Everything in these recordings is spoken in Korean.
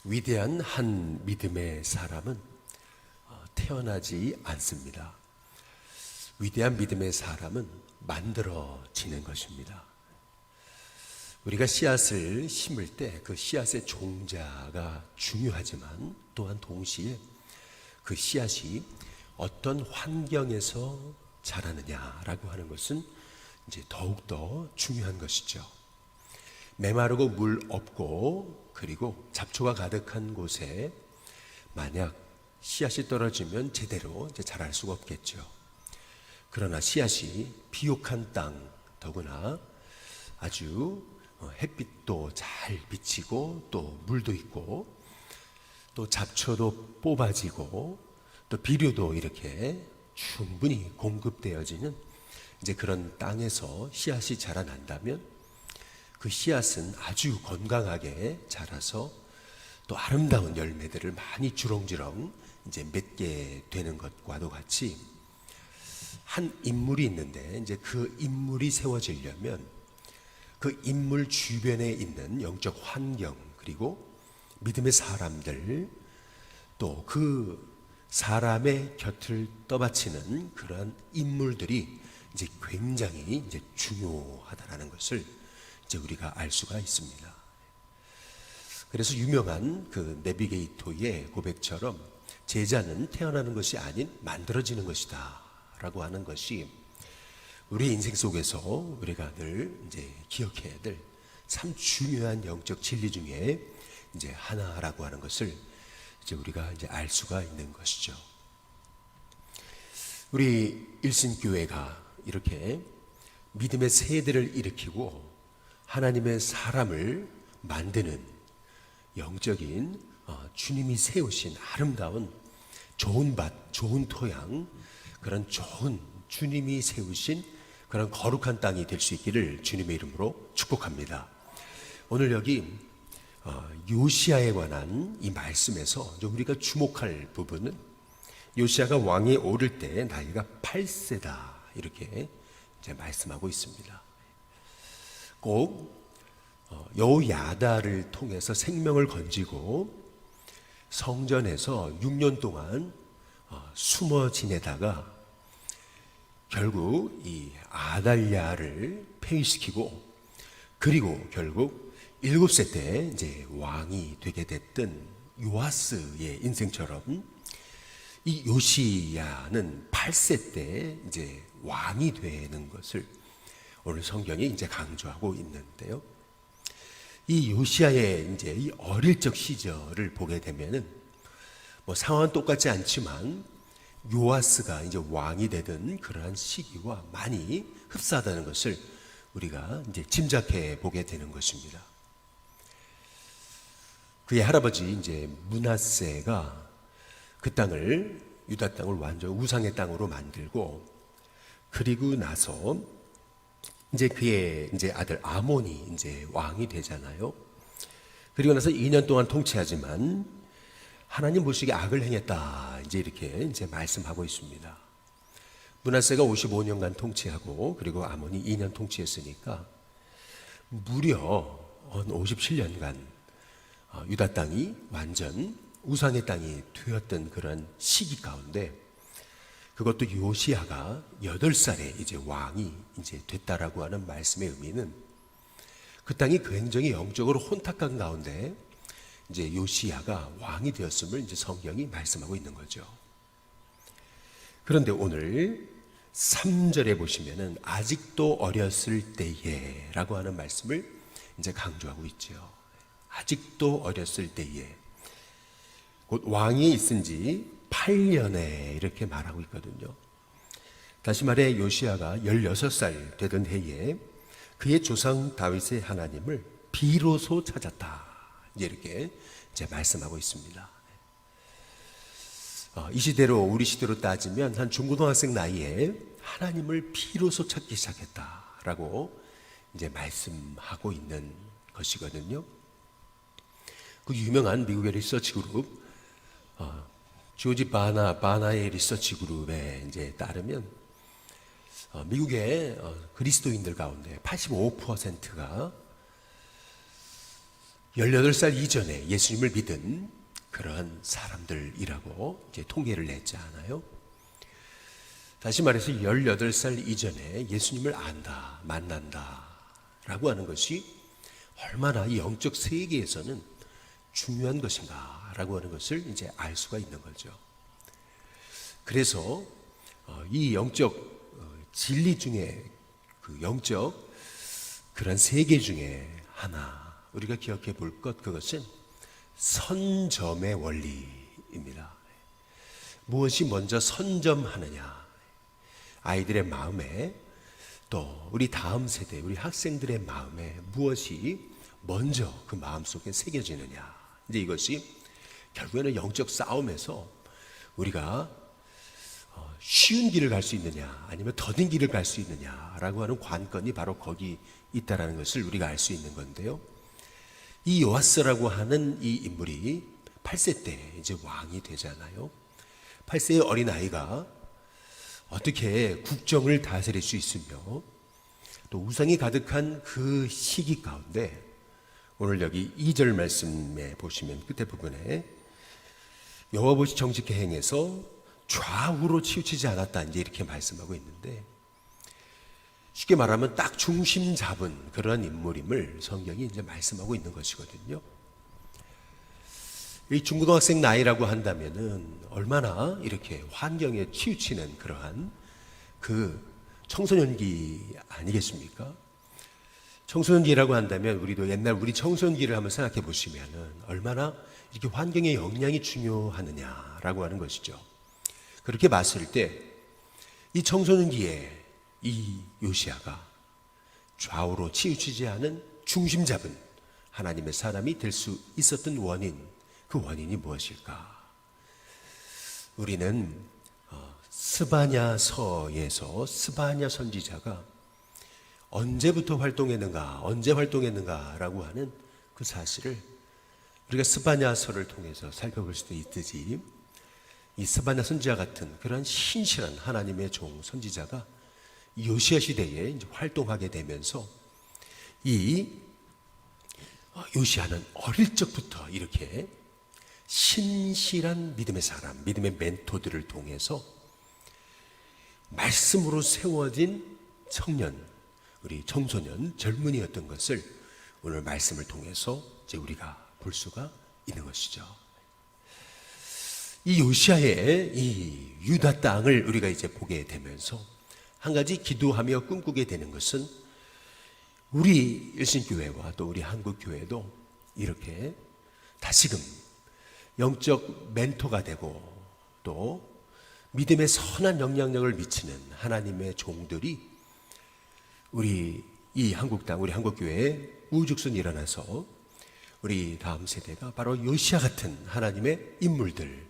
위대한 한 믿음의 사람은 태어나지 않습니다. 위대한 믿음의 사람은 만들어지는 것입니다. 우리가 씨앗을 심을 때 그 씨앗의 종자가 중요하지만 또한 동시에 그 씨앗이 어떤 환경에서 자라느냐라고 하는 것은 이제 더욱더 중요한 것이죠. 메마르고 물 없고 그리고 잡초가 가득한 곳에 만약 씨앗이 떨어지면 제대로 자랄 수가 없겠죠. 그러나 씨앗이 비옥한 땅, 더구나 아주 햇빛도 잘 비치고 또 물도 있고 또 잡초도 뽑아지고 또 비료도 이렇게 충분히 공급되어지는 이제 그런 땅에서 씨앗이 자라난다면 그 씨앗은 아주 건강하게 자라서 또 아름다운 열매들을 많이 주렁주렁 이제 맺게 되는 것과도 같이 한 인물이 있는데 이제 그 인물이 세워지려면 그 인물 주변에 있는 영적 환경 그리고 믿음의 사람들 또 그 사람의 곁을 떠받치는 그러한 인물들이 이제 굉장히 이제 중요하다라는 것을 이제 우리가 알 수가 있습니다. 그래서 유명한 그 내비게이토의 고백처럼 제자는 태어나는 것이 아닌 만들어지는 것이다 라고 하는 것이 우리 인생 속에서 우리가 늘 이제 기억해야 될 참 중요한 영적 진리 중에 이제 하나라고 하는 것을 이제 우리가 이제 알 수가 있는 것이죠. 우리 일신교회가 이렇게 믿음의 세대를 일으키고 하나님의 사람을 만드는 영적인 주님이 세우신 아름다운 좋은 밭, 좋은 토양, 그런 좋은 주님이 세우신 그런 거룩한 땅이 될 수 있기를 주님의 이름으로 축복합니다. 오늘 여기 요시야에 관한 이 말씀에서 우리가 주목할 부분은 요시야가 왕에 오를 때 나이가 8세다 이렇게 이제 말씀하고 있습니다. 꼭 여호야다를 통해서 생명을 건지고 성전에서 6년 동안 숨어 지내다가 결국 이 아달랴를 폐위시키고 그리고 결국 7세 때 이제 왕이 되게 됐던 요아스의 인생처럼 이 요시야는 8세 때 이제 왕이 되는 것을 오늘 성경이 이제 강조하고 있는데요. 이 요시야의 이제 이 어릴 적 시절을 보게 되면은 뭐 상황은 똑같지 않지만 요아스가 이제 왕이 되던 그러한 시기와 많이 흡사하다는 것을 우리가 이제 짐작해 보게 되는 것입니다. 그의 할아버지 이제 므낫세가 그 땅을 유다 땅을 완전 우상의 땅으로 만들고 그리고 나서 이제 그의 이제 아들 아몬이 이제 왕이 되잖아요. 그리고 나서 2년 동안 통치하지만 하나님 보시기에 악을 행했다. 이제 이렇게 이제 말씀하고 있습니다. 므낫세가 55년간 통치하고 그리고 아몬이 2년 통치했으니까 무려 57년간 유다 땅이 완전 우상의 땅이 되었던 그런 시기 가운데 그것도 요시야가 8살에 이제 왕이 이제 됐다라고 하는 말씀의 의미는 그 땅이 굉장히 영적으로 혼탁한 가운데 이제 요시야가 왕이 되었음을 이제 성경이 말씀하고 있는 거죠. 그런데 오늘 3절에 보시면은 아직도 어렸을 때에라고 하는 말씀을 이제 강조하고 있죠. 아직도 어렸을 때에 곧 왕이 있은 지 8년에 이렇게 말하고 있거든요. 다시 말해 요시야가 16살 되던 해에 그의 조상 다윗의 하나님을 비로소 찾았다. 이렇게 이제 말씀하고 있습니다. 이 시대로 우리 시대로 따지면 한 중고등학생 나이에 하나님을 비로소 찾기 시작했다라고 이제 말씀하고 있는 것이거든요. 그 유명한 미국의 리서치 그룹 조지 바나의 리서치 그룹에 이제 따르면 미국의 그리스도인들 가운데 85%가 18살 이전에 예수님을 믿은 그러한 사람들이라고 이제 통계를 냈지 않아요? 다시 말해서 18살 이전에 예수님을 안다, 만난다 라고 하는 것이 얼마나 이 영적 세계에서는 중요한 것인가 라고 하는 것을 이제 알 수가 있는 거죠. 그래서 이 영적 진리 중에 그 영적 그런 세계 중에 하나 우리가 기억해 볼 것, 그것은 선점의 원리입니다. 무엇이 먼저 선점하느냐, 아이들의 마음에 또 우리 다음 세대, 우리 학생들의 마음에 무엇이 먼저 그 마음속에 새겨지느냐, 이제 이것이 결국에는 영적 싸움에서 우리가 쉬운 길을 갈 수 있느냐 아니면 더딘 길을 갈 수 있느냐라고 하는 관건이 바로 거기 있다라는 것을 우리가 알 수 있는 건데요. 이 요아스라고 하는 이 인물이 8세 때 이제 왕이 되잖아요. 8세의 어린아이가 어떻게 국정을 다스릴 수 있으며 또 우상이 가득한 그 시기 가운데 오늘 여기 2절 말씀에 보시면 끝에 부분에 여호와보시 정직히 행해서 좌우로 치우치지 않았다, 이제 이렇게 말씀하고 있는데, 쉽게 말하면 딱 중심 잡은 그러한 인물임을 성경이 이제 말씀하고 있는 것이거든요. 이 중고등학생 나이라고 한다면은 얼마나 이렇게 환경에 치우치는 그러한 그 청소년기 아니겠습니까? 청소년기라고 한다면 우리도 옛날 우리 청소년기를 한번 생각해 보시면은 얼마나 이렇게 환경의 영향이 중요하느냐라고 하는 것이죠. 그렇게 봤을 때 이 청소년기에 이 요시야가 좌우로 치우치지 않은 중심 잡은 하나님의 사람이 될 수 있었던 원인, 그 원인이 무엇일까? 우리는 스바냐서에서 스바냐 선지자가 언제부터 활동했는가, 언제 활동했는가라고 하는 그 사실을 우리가 스바냐서를 통해서 살펴볼 수도 있듯이, 이 스바냐 선지자 같은 그런 신실한 하나님의 종 선지자가 요시야 시대에 이제 활동하게 되면서 이 요시야는 어릴 적부터 이렇게 신실한 믿음의 사람, 믿음의 멘토들을 통해서 말씀으로 세워진 청년, 우리 청소년, 젊은이였던 것을 오늘 말씀을 통해서 이제 우리가 볼 수가 있는 것이죠. 이 요시야의 이 유다 땅을 우리가 이제 보게 되면서 한 가지 기도하며 꿈꾸게 되는 것은 우리 일신교회와 또 우리 한국교회도 이렇게 다시금 영적 멘토가 되고 또 믿음의 선한 영향력을 미치는 하나님의 종들이 우리 이 한국 땅, 우리 한국교회에 우후죽순 일어나서 우리 다음 세대가 바로 요시야 같은 하나님의 인물들,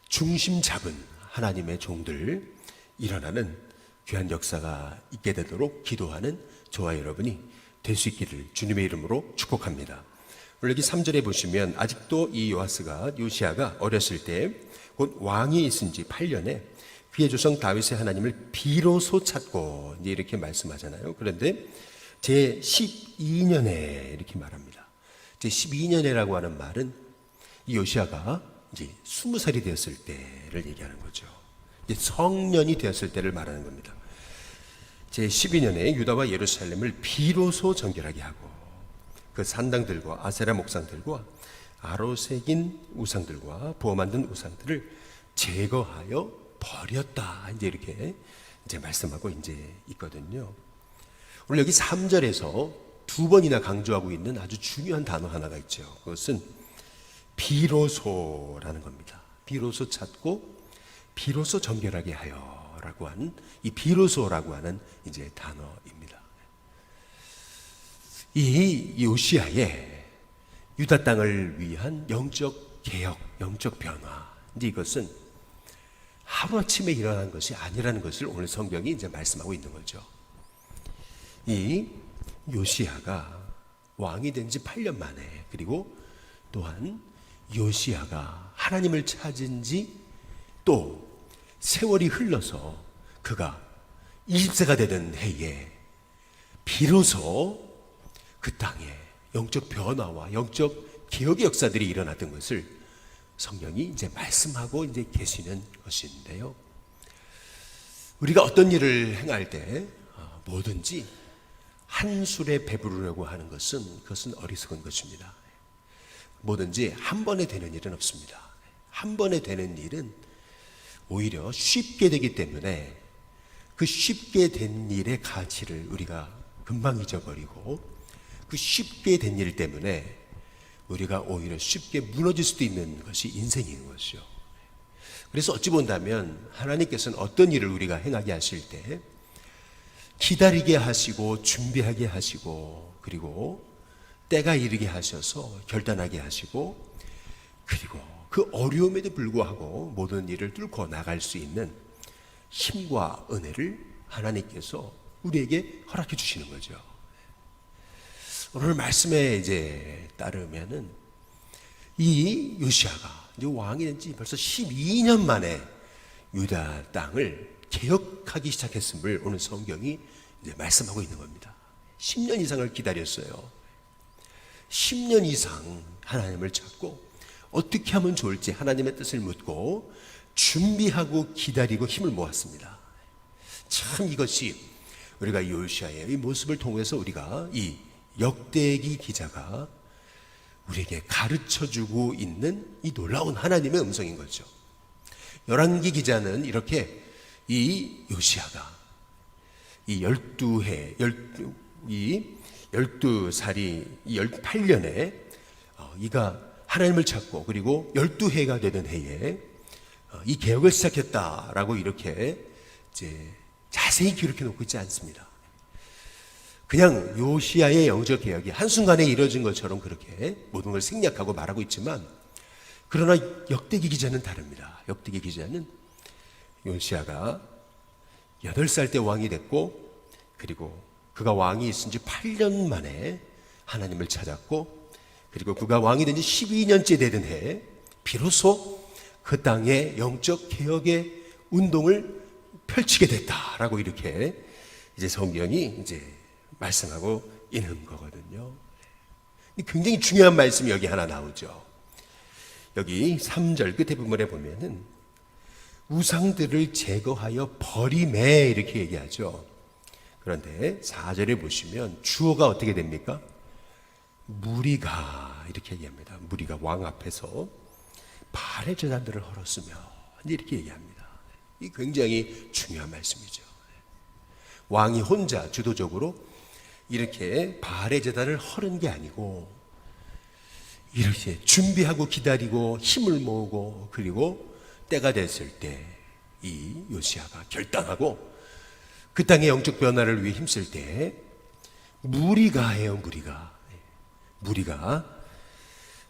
중심 잡은 하나님의 종들 일어나는 귀한 역사가 있게 되도록 기도하는 저와 여러분이 될 수 있기를 주님의 이름으로 축복합니다. 오늘 여기 3절에 보시면 아직도 이 요시야가 어렸을 때 곧 왕이 있은 지 8년에 그의 조상 다윗의 하나님을 비로소 찾고 이제 이렇게 말씀하잖아요. 그런데 제 12년에 이렇게 말합니다. 제 12년에라고 하는 말은 이 요시야가 이제 20살이 되었을 때를 얘기하는 거죠. 이제 성년이 되었을 때를 말하는 겁니다. 제 12년에 유다와 예루살렘을 비로소 정결하게 하고 그 산당들과 아세라 목상들과 아로새긴 우상들과 부어 만든 우상들을 제거하여 버렸다. 이제 이렇게 이제 말씀하고 이제 있거든요. 오늘 여기 3절에서 두 번이나 강조하고 있는 아주 중요한 단어 하나가 있죠. 그것은 비로소라는 겁니다. 비로소 찾고 비로소 정결하게 하여라고 하는 이 비로소라고 하는 이제 단어입니다. 이 요시야의 유다 땅을 위한 영적 개혁, 영적 변화, 이제 이것은 하루아침에 일어난 것이 아니라는 것을 오늘 성경이 이제 말씀하고 있는 거죠. 이 요시야가 왕이 된 지 8년 만에, 그리고 또한 요시야가 하나님을 찾은 지 또 세월이 흘러서 그가 20세가 되던 해에 비로소 그 땅에 영적 변화와 영적 개혁의 역사들이 일어났던 것을 성령이 이제 말씀하고 이제 계시는 것인데요. 우리가 어떤 일을 행할 때 뭐든지 한 술에 배부르려고 하는 그것은 어리석은 것입니다. 뭐든지 한 번에 되는 일은 없습니다. 한 번에 되는 일은 오히려 쉽게 되기 때문에 그 쉽게 된 일의 가치를 우리가 금방 잊어버리고 그 쉽게 된 일 때문에 우리가 오히려 쉽게 무너질 수도 있는 것이 인생인 것이죠. 그래서 어찌 본다면 하나님께서는 어떤 일을 우리가 행하게 하실 때 기다리게 하시고 준비하게 하시고 그리고 때가 이르게 하셔서 결단하게 하시고 그리고 그 어려움에도 불구하고 모든 일을 뚫고 나갈 수 있는 힘과 은혜를 하나님께서 우리에게 허락해 주시는 거죠. 오늘 말씀에 이제 따르면은 이 요시아가 이제 왕이 된 지 벌써 12년 만에 유다 땅을 개혁하기 시작했음을 오늘 성경이 이제 말씀하고 있는 겁니다. 10년 이상을 기다렸어요. 10년 이상 하나님을 찾고 어떻게 하면 좋을지 하나님의 뜻을 묻고 준비하고 기다리고 힘을 모았습니다. 참 이것이 우리가 요시아의 이 모습을 통해서 우리가 이 역대기 기자가 우리에게 가르쳐주고 있는 이 놀라운 하나님의 음성인 거죠. 열왕기 기자는 이렇게 이 요시아가 이 12살이 18년에 이가 하나님을 찾고 그리고 12해가 되던 해에 이 개혁을 시작했다라고 이렇게 이제 자세히 기록해 놓고 있지 않습니다. 그냥 요시아의 영적 개혁이 한순간에 이루어진 것처럼 그렇게 모든 걸 생략하고 말하고 있지만 그러나 역대기 기자는 다릅니다. 역대기 기자는 요시아가 8살 때 왕이 됐고 그리고 그가 왕이 있은 지 8년 만에 하나님을 찾았고 그리고 그가 왕이 된 지 12년째 되던 해에 비로소 그 땅에 영적 개혁의 운동을 펼치게 됐다라고 이렇게 이제 성경이 이제 말씀하고 있는 거거든요. 굉장히 중요한 말씀이 여기 하나 나오죠. 여기 3절 끝에 부분에 보면은 우상들을 제거하여 버리매 이렇게 얘기하죠. 그런데 4절에 보시면 주어가 어떻게 됩니까? 무리가 이렇게 얘기합니다. 무리가 왕 앞에서 바알의 제단들을 헐었으며 이렇게 얘기합니다. 이 굉장히 중요한 말씀이죠. 왕이 혼자 주도적으로 이렇게 바알의 제단을 헐은 게 아니고 이렇게 준비하고 기다리고 힘을 모으고 그리고 때가 됐을 때 이 요시아가 결단하고 그 땅의 영적 변화를 위해 힘쓸 때 무리가 해요. 무리가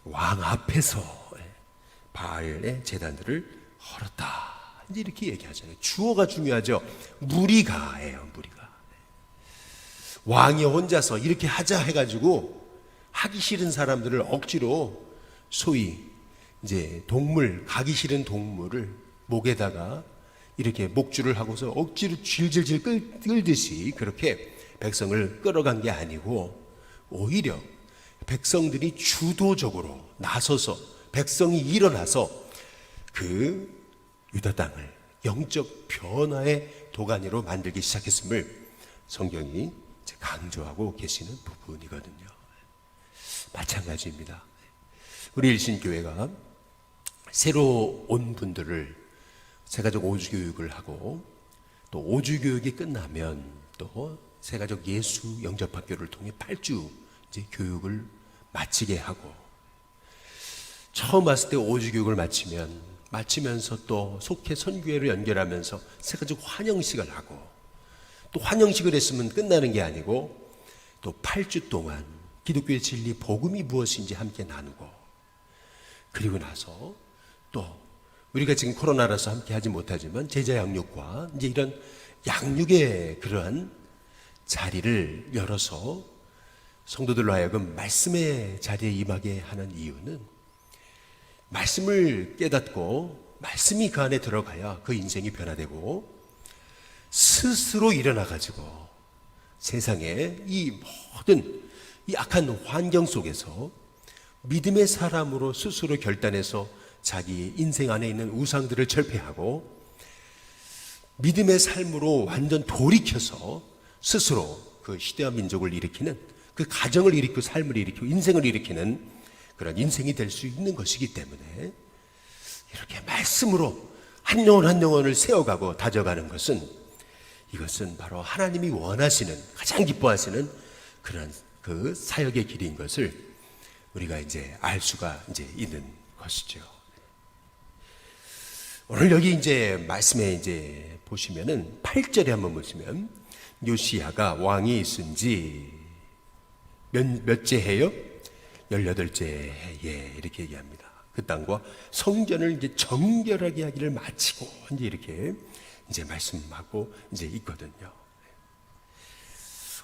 왕 앞에서 바알의 제단들을 헐었다. 이제 이렇게 얘기하잖아요. 주어가 중요하죠. 무리가예요. 무리가. 왕이 혼자서 이렇게 하자 해가지고 하기 싫은 사람들을 억지로 소위 이제 동물, 가기 싫은 동물을 목에다가 이렇게 목줄을 하고서 억지로 질질질 끌듯이 그렇게 백성을 끌어간 게 아니고 오히려 백성들이 주도적으로 나서서 백성이 일어나서 그 유다 땅을 영적 변화의 도가니로 만들기 시작했음을 성경이 강조하고 계시는 부분이거든요. 마찬가지입니다. 우리 일신교회가 새로 온 분들을 세가족 오주교육을 하고 또 오주교육이 끝나면 또 세가족 예수 영접학교를 통해 8주 이제 교육을 마치게 하고 처음 왔을 때 오주교육을 마치면서 또 속해 선교회를 연결하면서 세가족 환영식을 하고 또 환영식을 했으면 끝나는 게 아니고 또 8주 동안 기독교의 진리 복음이 무엇인지 함께 나누고 그리고 나서 또 우리가 지금 코로나라서 함께 하지 못하지만 제자 양육과 이제 이런 양육의 그러한 자리를 열어서 성도들로 하여금 말씀의 자리에 임하게 하는 이유는 말씀을 깨닫고 말씀이 그 안에 들어가야 그 인생이 변화되고 스스로 일어나 가지고 세상에 이 모든 이 악한 환경 속에서 믿음의 사람으로 스스로 결단해서 자기 인생 안에 있는 우상들을 철폐하고 믿음의 삶으로 완전 돌이켜서 스스로 그 시대와 민족을 일으키는, 그 가정을 일으키고 삶을 일으키고 인생을 일으키는 그런 인생이 될 수 있는 것이기 때문에 이렇게 말씀으로 한 영혼 한 영혼을 세워가고 다져가는 것은, 이것은 바로 하나님이 원하시는, 가장 기뻐하시는 그런 그 사역의 길인 것을 우리가 이제 알 수가 이제 있는 것이죠. 오늘 여기 이제 말씀에 이제 보시면은 8절에 한번 보시면 요시야가 왕이 있은 지 몇째 해요? 18째 해에 이렇게 얘기합니다. 그 땅과 성전을 이제 정결하게 하기를 마치고 이제 이렇게 이제 말씀하고 이제 있거든요.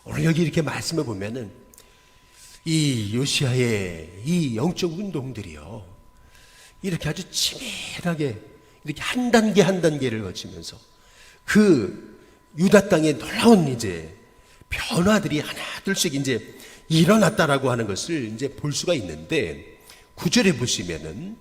오늘 여기 이렇게 말씀을 보면은 이 요시야의 이 영적 운동들이요, 이렇게 아주 치밀하게 이렇게 한 단계 한 단계를 거치면서 그 유다 땅에 놀라운 이제 변화들이 하나둘씩 이제 일어났다라고 하는 것을 이제 볼 수가 있는데, 9절에 보시면은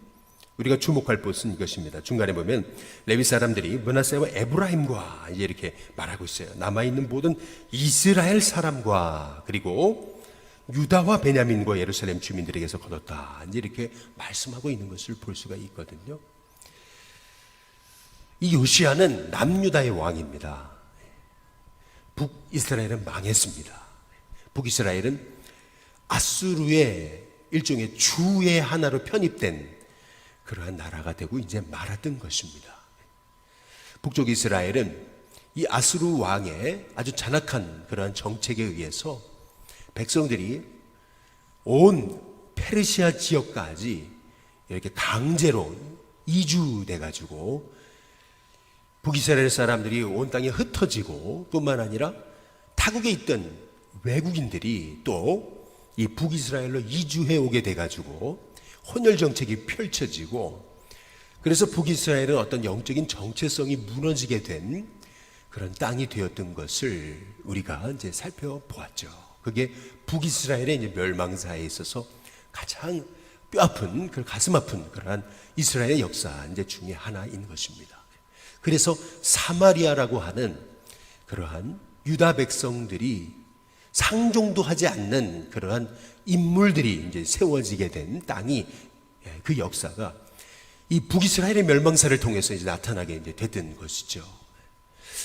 우리가 주목할 것은 이것입니다. 중간에 보면 레위 사람들이 므낫세와 에브라임과 이제 이렇게 말하고 있어요. 남아있는 모든 이스라엘 사람과 그리고 유다와 베냐민과 예루살렘 주민들에게서 거뒀다, 이제 이렇게 말씀하고 있는 것을 볼 수가 있거든요. 이 요시야는 남유다의 왕입니다. 북이스라엘은 망했습니다. 북이스라엘은 아수르의 일종의 주의 하나로 편입된 그러한 나라가 되고 이제 말았던 것입니다. 북쪽 이스라엘은 이 아수르 왕의 아주 잔악한 그러한 정책에 의해서 백성들이 온 페르시아 지역까지 이렇게 강제로 이주돼 가지고 북이스라엘 사람들이 온 땅에 흩어지고, 뿐만 아니라 타국에 있던 외국인들이 또 이 북이스라엘로 이주해 오게 돼 가지고 혼혈 정책이 펼쳐지고, 그래서 북이스라엘은 어떤 영적인 정체성이 무너지게 된 그런 땅이 되었던 것을 우리가 이제 살펴보았죠. 그게 북이스라엘의 이제 멸망사에 있어서 가장 뼈아픈, 그 가슴 아픈 그러한 이스라엘의 역사 이제 중에 하나인 것입니다. 그래서 사마리아라고 하는 그러한 유다 백성들이 상종도 하지 않는 그러한 인물들이 이제 세워지게 된 땅이, 그 역사가 이 북이스라엘의 멸망사를 통해서 이제 나타나게 이제 됐던 것이죠.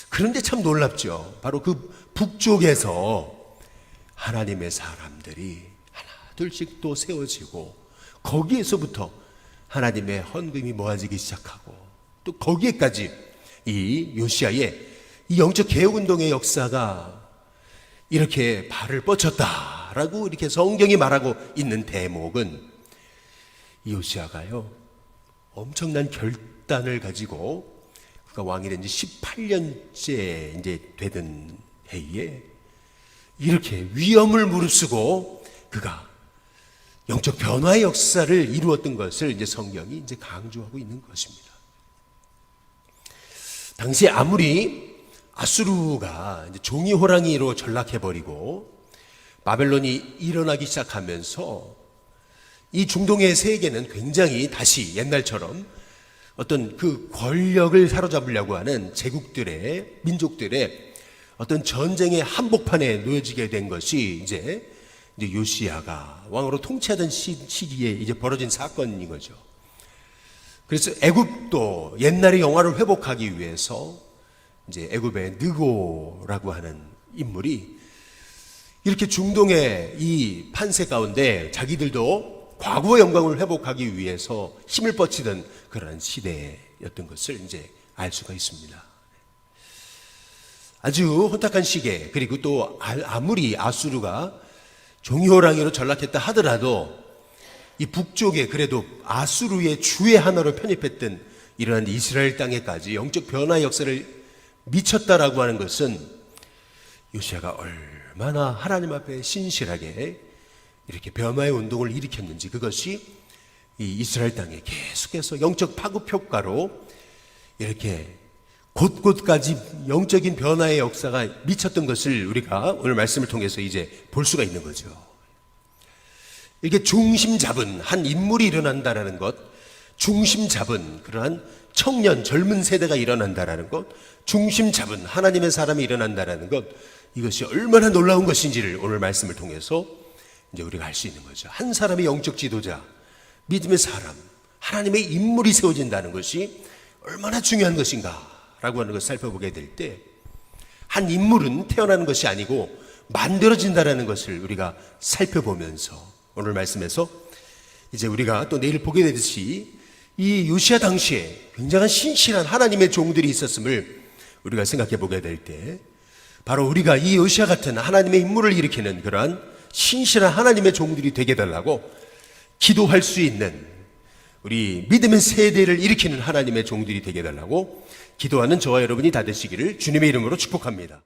그런데 참 놀랍죠. 바로 그 북쪽에서 하나님의 사람들이 하나 둘씩 또 세워지고, 거기에서부터 하나님의 헌금이 모아지기 시작하고, 또 거기에까지 이 요시야의 이 영적 개혁운동의 역사가 이렇게 발을 뻗쳤다라고 이렇게 성경이 말하고 있는 대목은, 이 요시야가요 엄청난 결단을 가지고 그가 왕이 된 지 18년째 이제 되던 해에 이렇게 위험을 무릅쓰고 그가 영적 변화의 역사를 이루었던 것을 이제 성경이 이제 강조하고 있는 것입니다. 당시에 아무리 아수르가 이제 종이 호랑이로 전락해버리고 바벨론이 일어나기 시작하면서 이 중동의 세계는 굉장히 다시 옛날처럼 어떤 그 권력을 사로잡으려고 하는 제국들의, 민족들의 어떤 전쟁의 한복판에 놓여지게 된 것이 이제 요시야가 왕으로 통치하던 시기에 이제 벌어진 사건인 거죠. 그래서 애굽도 옛날의 영화를 회복하기 위해서 이제 애굽의 느고라고 하는 인물이 이렇게 중동의 이 판세 가운데 자기들도 과거의 영광을 회복하기 위해서 힘을 뻗치던 그런 시대였던 것을 이제 알 수가 있습니다. 아주 혼탁한 시기에, 그리고 또 아무리 아수르가 종이호랑이로 전락했다 하더라도 이 북쪽에 그래도 아수르의 주의 하나로 편입했던 이러한 이스라엘 땅에까지 영적 변화의 역사를 미쳤다라고 하는 것은 요시야가 얼마나 하나님 앞에 신실하게 이렇게 변화의 운동을 일으켰는지, 그것이 이 이스라엘 땅에 계속해서 영적 파급 효과로 이렇게 곳곳까지 영적인 변화의 역사가 미쳤던 것을 우리가 오늘 말씀을 통해서 이제 볼 수가 있는 거죠. 이렇게 중심 잡은 한 인물이 일어난다라는 것, 중심 잡은 그러한 청년, 젊은 세대가 일어난다라는 것, 중심 잡은 하나님의 사람이 일어난다라는 것, 이것이 얼마나 놀라운 것인지를 오늘 말씀을 통해서 이제 우리가 알 수 있는 거죠. 한 사람의 영적 지도자, 믿음의 사람, 하나님의 인물이 세워진다는 것이 얼마나 중요한 것인가라고 하는 것을 살펴보게 될 때, 한 인물은 태어나는 것이 아니고 만들어진다라는 것을 우리가 살펴보면서 오늘 말씀에서 이제 우리가 또 내일 보게 되듯이 이 요시야 당시에 굉장한 신실한 하나님의 종들이 있었음을 우리가 생각해 보게 될 때, 바로 우리가 이 요시야 같은 하나님의 인물을 일으키는 그러한 신실한 하나님의 종들이 되게 달라고 기도할 수 있는, 우리 믿음의 세대를 일으키는 하나님의 종들이 되게 달라고 기도하는 저와 여러분이 다 되시기를 주님의 이름으로 축복합니다.